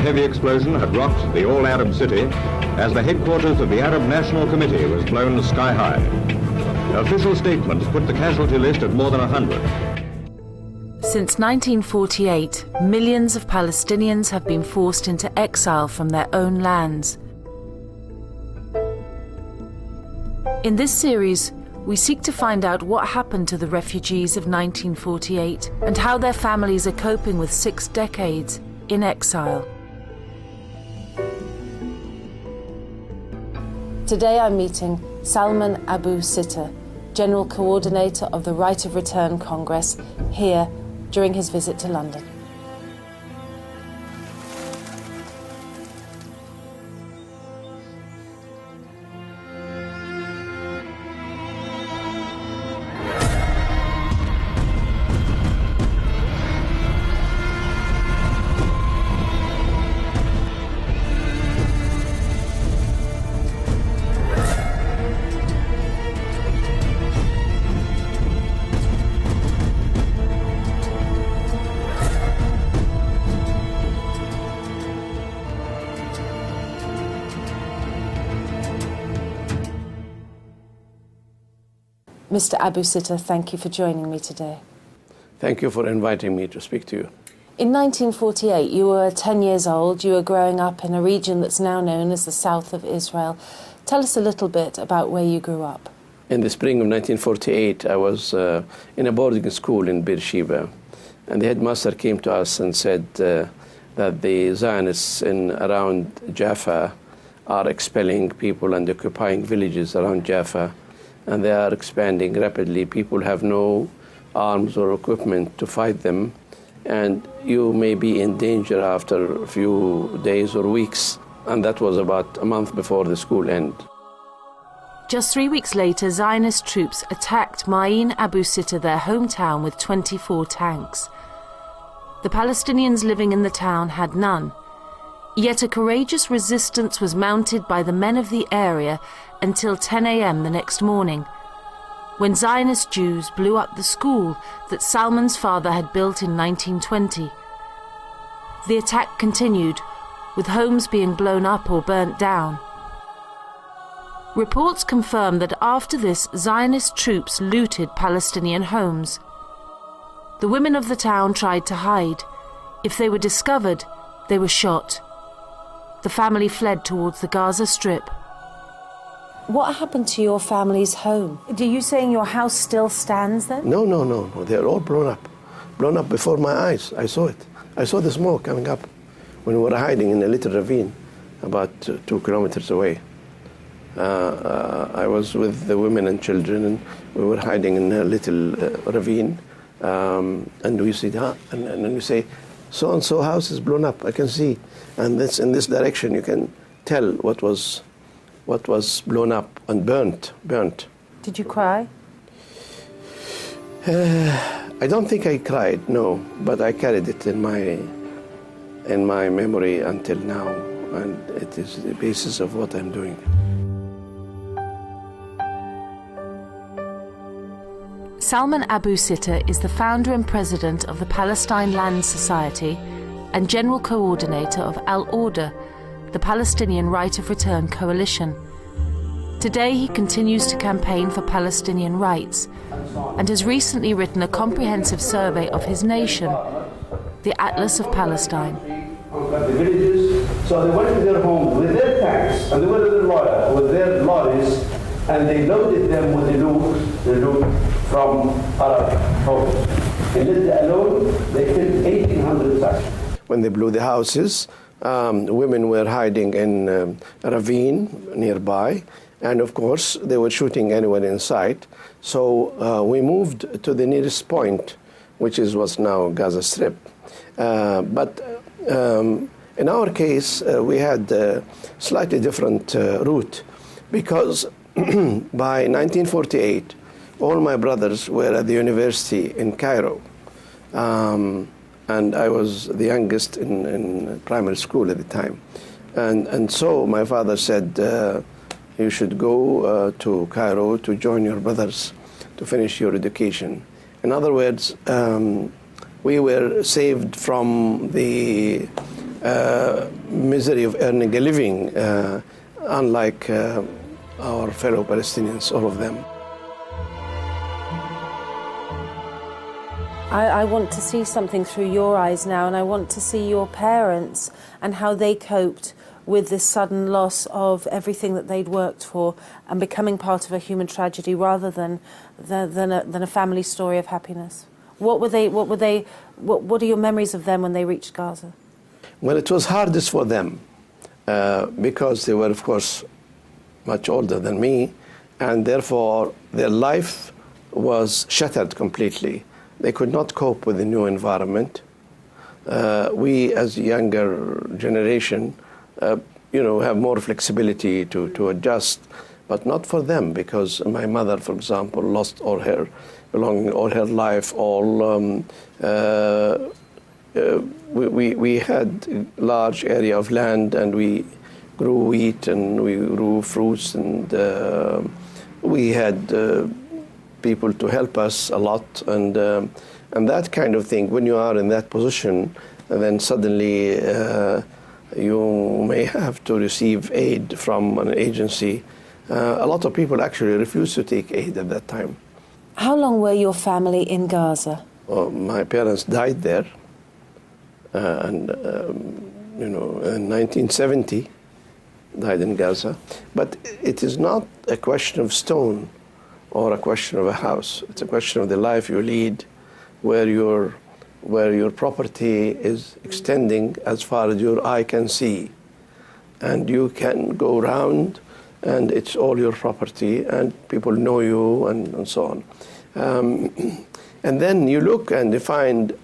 heavy explosion had rocked the all-Arab city as the headquarters of the Arab National Committee was blown sky high. Official statements put the casualty list at more than 100. Since 1948, millions of Palestinians have been forced into exile from their own lands. In this series, we seek to find out what happened to the refugees of 1948 and how their families are coping with 6 decades in exile. Today I'm meeting Salman Abu Sitta, General Coordinator of the Right of Return Congress, here during his visit to London. Mr. Abu Sitta, thank you for joining me today. Thank you for inviting me to speak to you. In 1948, you were 10 years old. You were growing up in a region that's now known as the south of Israel. Tell us a little bit about where you grew up. In the spring of 1948, I was in a boarding school in Beersheba, and the headmaster came to us and said that the Zionists in around Jaffa are expelling people and occupying villages around Jaffa, and they are expanding rapidly. People have no arms or equipment to fight them, and you may be in danger after a few days or weeks. And that was about a month before the school ended. Just 3 weeks later, Zionist troops attacked Ma'in Abu Sitta, their hometown, with 24 tanks. The Palestinians living in the town had none. Yet a courageous resistance was mounted by the men of the area until 10 a.m. the next morning, when Zionist Jews blew up the school that Salman's father had built in 1920. The attack continued, with homes being blown up or burnt down. Reports confirm that after this, Zionist troops looted Palestinian homes. The women of the town tried to hide. If they were discovered, they were shot. The family fled towards the Gaza Strip. What happened to your family's home? Are you saying your house still stands then? No. They're all blown up. Blown up before my eyes. I saw it. I saw the smoke coming up when we were hiding in a little ravine about 2 kilometers away. I was with the women and children, and we were hiding in a little ravine. And we said, and then we say, so-and-so house is blown up. I can see. And that's in this direction. You can tell what was blown up and burnt. Did you cry? I don't think I cried, no, but I carried it in my memory until now, and it is the basis of what I'm doing. Salman Abu Sitta is the founder and president of the Palestine Land Society and general coordinator of Al-Order, the Palestinian Right of Return Coalition. Today he continues to campaign for Palestinian rights and has recently written a comprehensive survey of his nation, the Atlas of Palestine. The villages, so they went to their homes with their tanks and they went to with their lorries, and they loaded them with the loot from Arab homes. In Lydda alone, they killed 1,800 such. When they blew the houses, women were hiding in a ravine nearby, and of course they were shooting anyone in sight. So we moved to the nearest point, which is what's now Gaza Strip. But in our case, we had a slightly different route, because by 1948, all my brothers were at the university in Cairo. And I was the youngest in primary school at the time. And so my father said, you should go to Cairo to join your brothers to finish your education. In other words, we were saved from the misery of earning a living, unlike our fellow Palestinians, all of them. I want to see something through your eyes now, and I want to see your parents and how they coped with this sudden loss of everything that they'd worked for and becoming part of a human tragedy rather than a family story of happiness. What are your memories of them when they reached Gaza? Well, it was hardest for them because they were, of course, much older than me, and therefore their life was shattered completely. They could not cope with the new environment. We, as a younger generation, have more flexibility to adjust, but not for them, because my mother, for example, lost all her belongings, all her life. We had a large area of land, and we grew wheat and we grew fruits, and we had people to help us a lot, and that kind of thing. When you are in that position, then suddenly you may have to receive aid from an agency. A lot of people actually refused to take aid at that time. How long were your family in Gaza? Well, my parents died there, in 1970, died in Gaza. But it is not a question of stone or a question of a house. It's a question of the life you lead, where your property is extending as far as your eye can see. And you can go around, and it's all your property, and people know you, and so on. And then you look and you find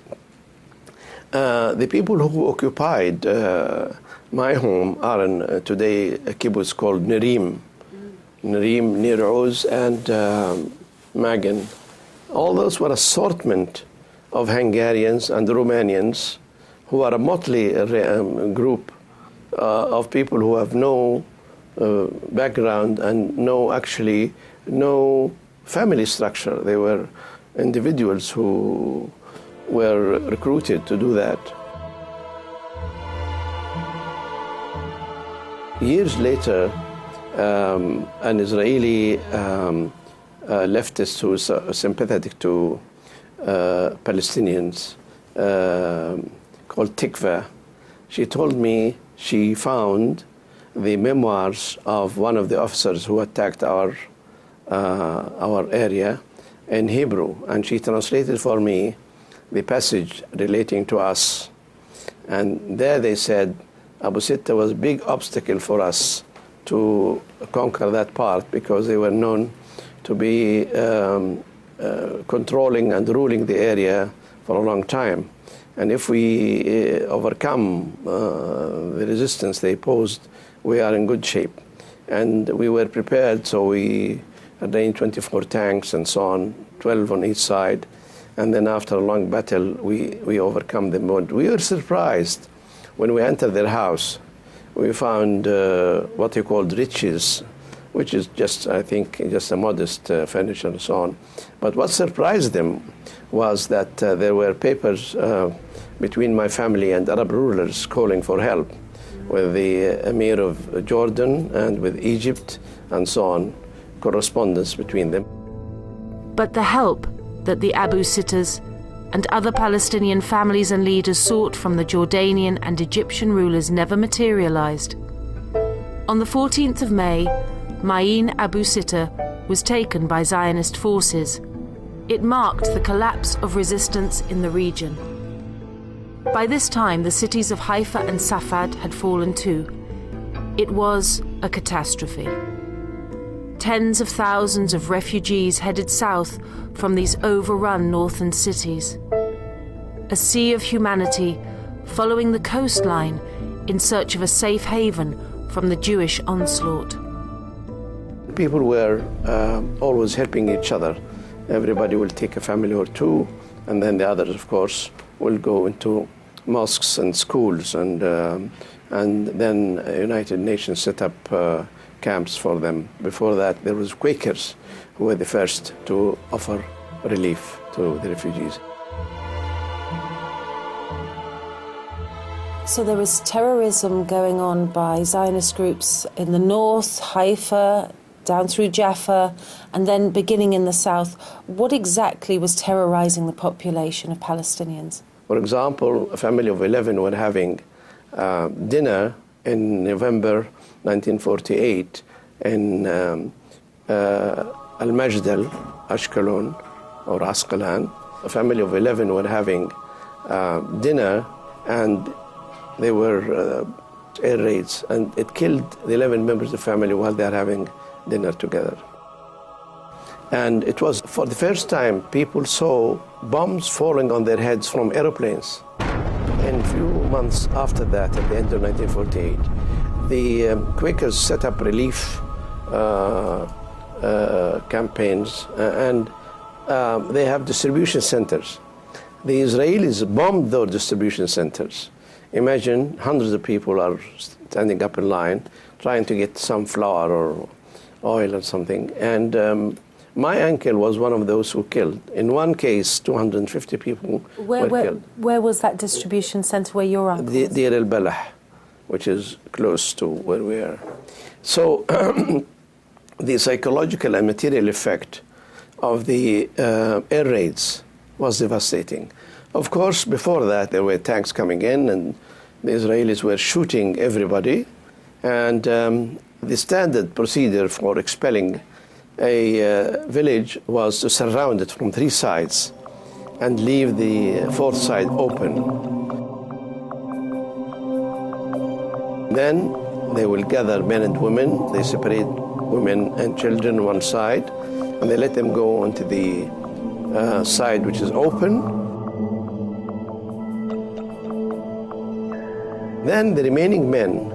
the people who occupied my home are in today a kibbutz called Nerim, Nir Oz, and Magan. All those were assortment of Hungarians and Romanians who are a motley group of people who have no background and no family structure. They were individuals who were recruited to do that. Years later, an Israeli leftist who is sympathetic to Palestinians called Tikva, she told me she found the memoirs of one of the officers who attacked our area in Hebrew, and she translated for me the passage relating to us. And there they said Abu Sitta was a big obstacle for us to conquer that part, because they were known to be controlling and ruling the area for a long time. And if we overcome the resistance they posed, we are in good shape. And we were prepared, so we arranged 24 tanks and so on, 12 on each side. And then after a long battle, we overcome them. We were surprised when we entered their house. We found what they called riches, which is just, I think, just a modest furniture and so on. But what surprised them was that there were papers between my family and Arab rulers calling for help, with the Emir of Jordan and with Egypt and so on, correspondence between them. But the help that the Abu Sittas and other Palestinian families and leaders sought from the Jordanian and Egyptian rulers never materialized. On the 14th of May, Ma'in Abu Sitta was taken by Zionist forces. It marked the collapse of resistance in the region. By this time, the cities of Haifa and Safad had fallen too. It was a catastrophe. Tens of thousands of refugees headed south from these overrun northern cities. A sea of humanity following the coastline in search of a safe haven from the Jewish onslaught. People were always helping each other. Everybody will take a family or two, and then the others, of course, will go into mosques and schools, and then United Nations set up camps for them. Before that, there was Quakers who were the first to offer relief to the refugees. So there was terrorism going on by Zionist groups in the north, Haifa, down through Jaffa, and then beginning in the south. What exactly was terrorizing the population of Palestinians? For example, a family of 11 were having dinner in November 1948 in Al-Majdal, Ashkelon, or Asqalan. A family of 11 were having dinner, and they were air raids, and it killed the 11 members of the family while they are having dinner together. And it was for the first time people saw bombs falling on their heads from aeroplanes. In a few months after that, at the end of 1948, the Quakers set up relief campaigns, and they have distribution centers. The Israelis bombed those distribution centers. Imagine hundreds of people are standing up in line trying to get some flour or oil or something. And my uncle was one of those who killed. In one case, 250 people were killed. Where was that distribution center where your uncle was? Deir el-Balah, which is close to where we are. So the psychological and material effect of the air raids was devastating. Of course, before that, there were tanks coming in, and the Israelis were shooting everybody. And the standard procedure for expelling a village was to surround it from 3 sides and leave the 4th side open. Then they will gather men and women. They separate women and children on one side, and they let them go onto the side which is open. Then the remaining men,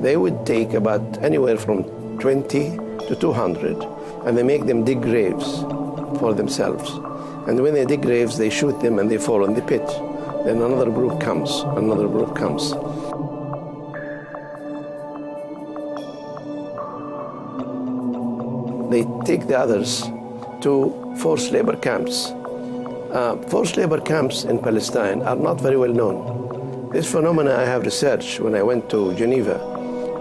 they would take about anywhere from 20 to 200, and they make them dig graves for themselves. And when they dig graves, they shoot them and they fall in the pit. Then another group comes, another group comes. They take the others to forced labor camps. Forced labor camps in Palestine are not very well known. This phenomena I have researched when I went to Geneva,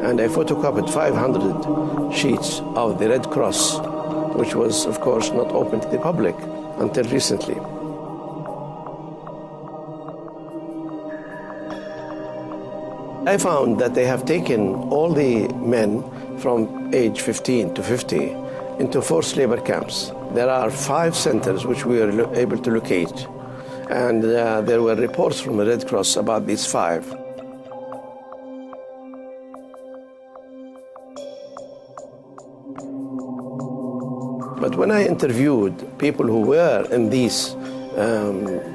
and I photocopied 500 sheets of the Red Cross, which was, of course, not open to the public until recently. I found that they have taken all the men from age 15 to 50 into forced labor camps. There are 5 centers which we were able to locate, and there were reports from the Red Cross about these 5. But when I interviewed people who were in these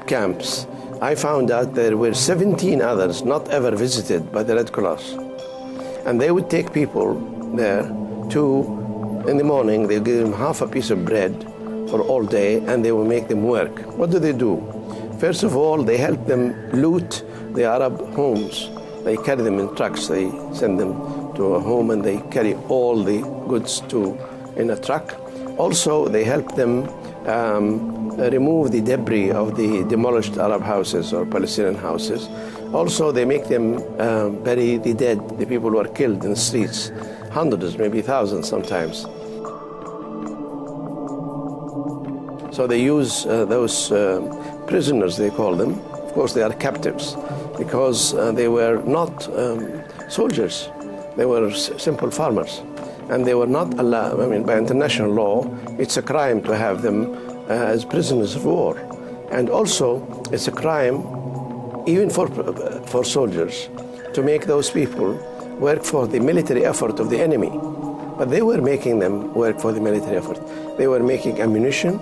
camps, I found out there were 17 others not ever visited by the Red Cross. And they would take people there in the morning, they give them half a piece of bread for all day, and they will make them work. What do? First of all, they help them loot the Arab homes. They carry them in trucks. They send them to a home, and they carry all the goods in a truck. Also, they help them remove the debris of the demolished Arab houses or Palestinian houses. Also, they make them bury the dead, the people who are killed in the streets, hundreds, maybe thousands sometimes. So they use those prisoners, they call them. Of course, they are captives because they were not soldiers. They were simple farmers. And they were not allowed, by international law, it's a crime to have them as prisoners of war. And also, it's a crime, even for soldiers, to make those people work for the military effort of the enemy. But they were making them work for the military effort. They were making ammunition.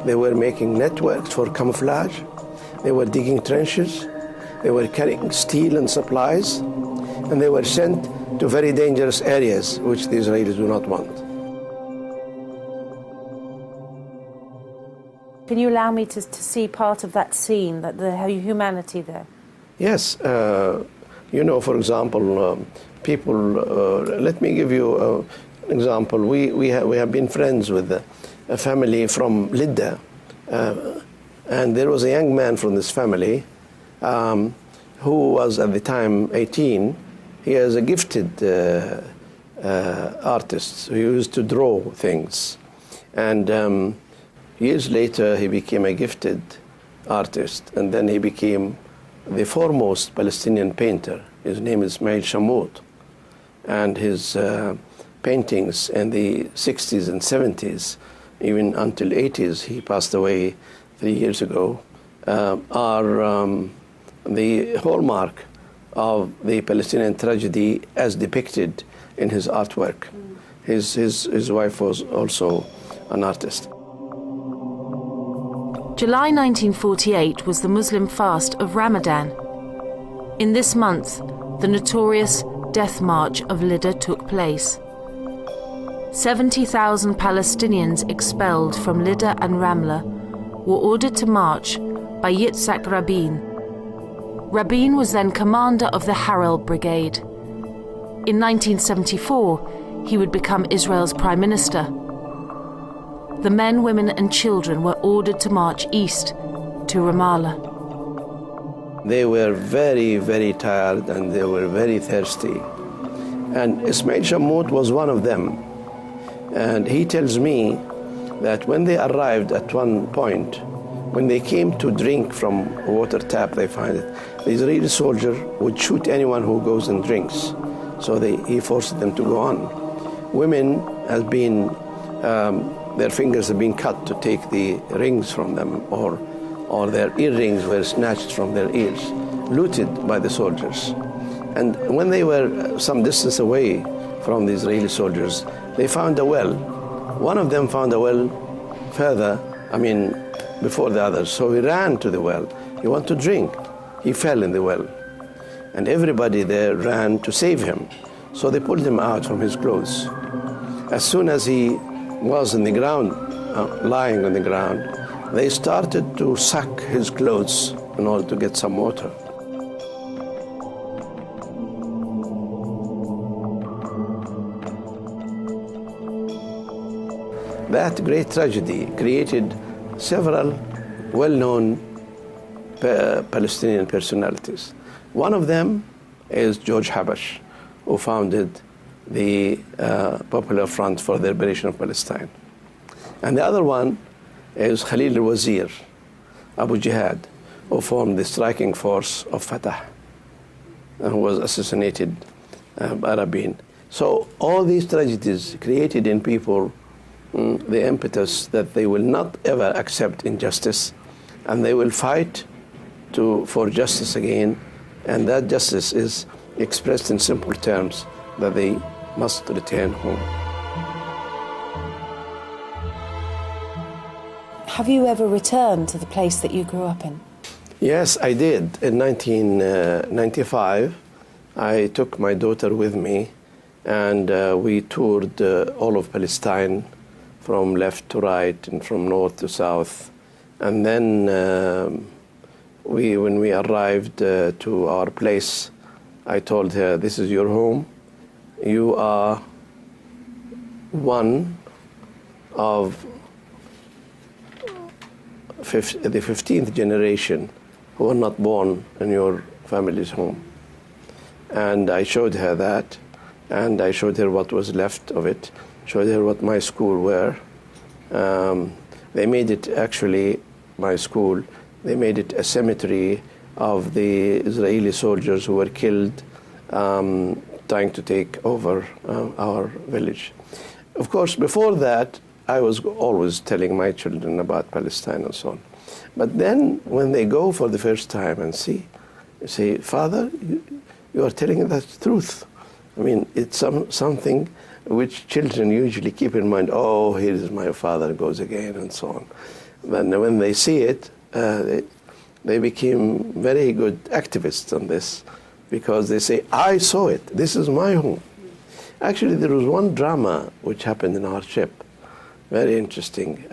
They were making networks for camouflage. They were digging trenches. They were carrying steel and supplies. And they were sent to very dangerous areas which the Israelis do not want. Can you allow me to see part of that scene, the humanity there? Yes. For example, people, let me give you an example. We have been friends with a family from Lydda, and there was a young man from this family who was at the time 18, he is a gifted artist who used to draw things. And years later, he became a gifted artist, and then he became the foremost Palestinian painter. His name is Ismail Shammoud, and his paintings in the 60s and 70s, even until 80s, he passed away 3 years ago, are the hallmark of the Palestinian tragedy as depicted in his artwork. His wife was also an artist. July 1948 was the Muslim fast of Ramadan. In this month, the notorious Death March of Lydda took place. 70,000 Palestinians expelled from Lydda and Ramla were ordered to march by Yitzhak Rabin. Rabin was then commander of the Harel Brigade. In 1974, he would become Israel's prime minister. The men, women and children were ordered to march east to Ramallah. They were very, very tired and they were very thirsty. And Ismail Shammoud was one of them. And he tells me that when they arrived at one point, when they came to drink from a water tap, they find it, the Israeli soldier would shoot anyone who goes and drinks. So he forced them to go on. Women have been, their fingers have been cut to take the rings from them, or their earrings were snatched from their ears, looted by the soldiers. And when they were some distance away from the Israeli soldiers, they found a well. One of them found a well further, before the others. So he ran to the well. He wanted to drink. He fell in the well. And everybody there ran to save him. So they pulled him out from his clothes. As soon as he was in the ground, lying on the ground, they started to suck his clothes in order to get some water. That great tragedy created several well-known Palestinian personalities. One of them is George Habash, who founded the Popular Front for the Liberation of Palestine. And the other one is Khalil al-Wazir, Abu Jihad, who formed the striking force of Fatah, and who was assassinated by Rabin. So all these tragedies created in people the impetus that they will not ever accept injustice, and they will fight for justice again, and that justice is expressed in simple terms, that they must return home. Have you ever returned to the place that you grew up in? Yes, I did. In 1995, I took my daughter with me, and we toured all of Palestine from left to right and from north to south. And then when we arrived to our place, I told her, this is your home. You are one of the 15th generation who were not born in your family's home. And I showed her that, and I showed her what was left of it, showed her what my school were. They made it actually, my school, they made it a cemetery of the Israeli soldiers who were killed trying to take over our village. Of course, before that, I was always telling my children about Palestine and so on. But then when they go for the first time and see, you say, Father, you are telling the truth. It's something which children usually keep in mind. Oh, here is my father goes again, and so on. But when they see it, they became very good activists on this, because they say, I saw it, this is my home. Actually, there was one drama which happened in our ship, very interesting.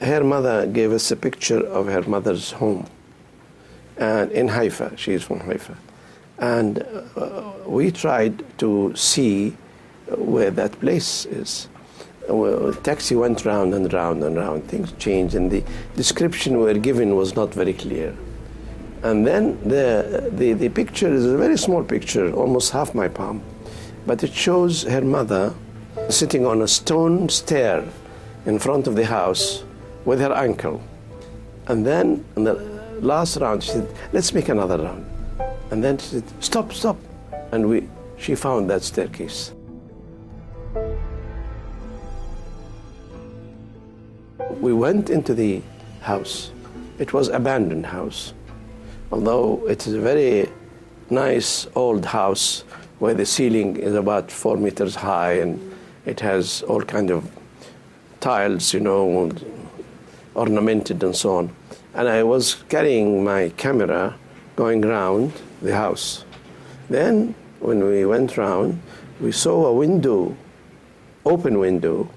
Her mother gave us a picture of her mother's home, and in Haifa. She is from Haifa. And we tried to see where that place is. The taxi went round and round and round. Things changed, and the description we were given was not very clear. And then the picture is a very small picture, almost half my palm, but it shows her mother sitting on a stone stair in front of the house with her uncle. And then in the last round, she said, let's make another round. And then she said, stop, stop. And she found that staircase. We went into the house. It was an abandoned house. Although it is a very nice old house where the ceiling is about 4 meters high and it has all kind of tiles, you know, ornamented and so on. And I was carrying my camera going around the house. Then when we went round, we saw a window, open window,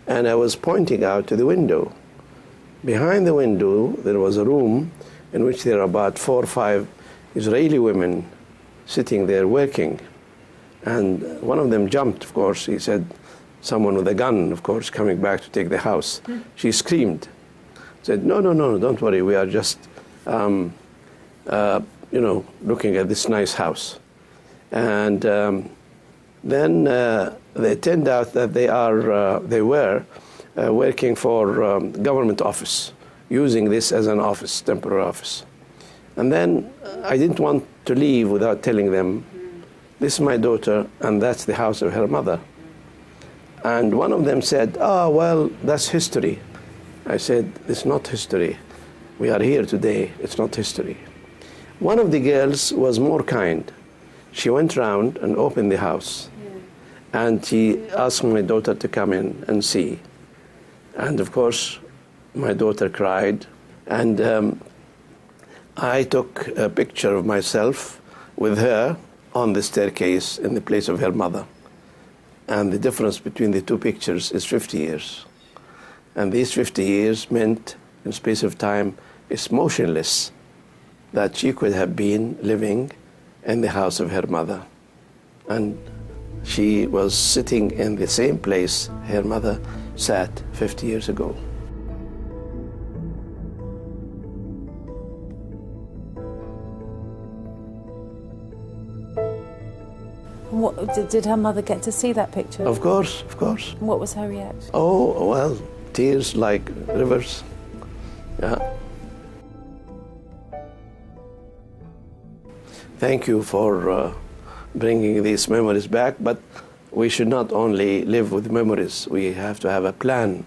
and I was pointing out to the window. Behind the window, there was a room in which there are about 4 or 5 Israeli women sitting there working. And one of them jumped, of course. He said, someone with a gun, of course, coming back to take the house. She screamed, said, no, no, no, don't worry, we are just, you know, looking at this nice house. And then it turned out that they were working for government office, using this as an office, temporary office. And then I didn't want to leave without telling them, this is my daughter, and that's the house of her mother. And one of them said, oh, well, that's history. I said, it's not history. We are here today, it's not history. One of the girls was more kind. She went round and opened the house. And she asked my daughter to come in and see. And of course, my daughter cried. And I took a picture of myself with her on the staircase in the place of her mother. And the difference between the two pictures is 50 years. And these 50 years meant, in space of time, it's motionless, that she could have been living in the house of her mother. And she was sitting in the same place her mother sat 50 years ago. Did her mother get to see that picture? Of course, of course. What was her reaction? Oh, well, tears like rivers. Yeah. Thank you for bringing these memories back, but we should not only live with memories. We have to have a plan,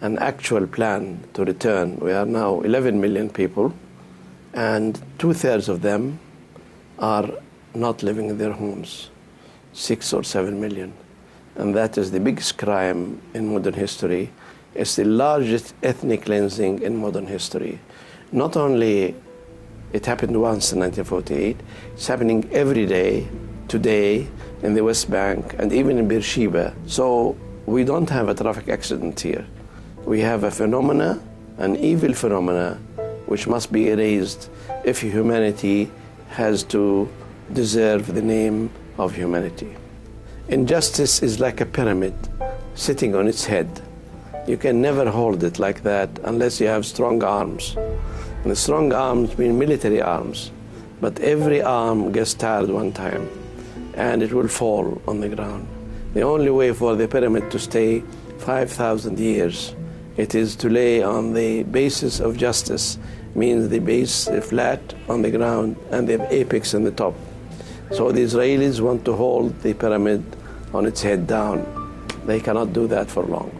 an actual plan to return. We are now 11 million people, and 2/3 of them are not living in their homes, 6 or 7 million. And that is the biggest crime in modern history. It's the largest ethnic cleansing in modern history. Not only it happened once in 1948, it's happening every day, today, in the West Bank, and even in Beersheba. So we don't have a traffic accident here. We have a phenomena, an evil phenomena, which must be erased if humanity has to deserve the name of humanity. Injustice is like a pyramid sitting on its head. You can never hold it like that unless you have strong arms. And the strong arms mean military arms. But every arm gets tired one time, and it will fall on the ground. The only way for the pyramid to stay 5,000 years, it is to lay on the basis of justice, means the base flat on the ground and the apex in the top. So the Israelis want to hold the pyramid on its head down. They cannot do that for long.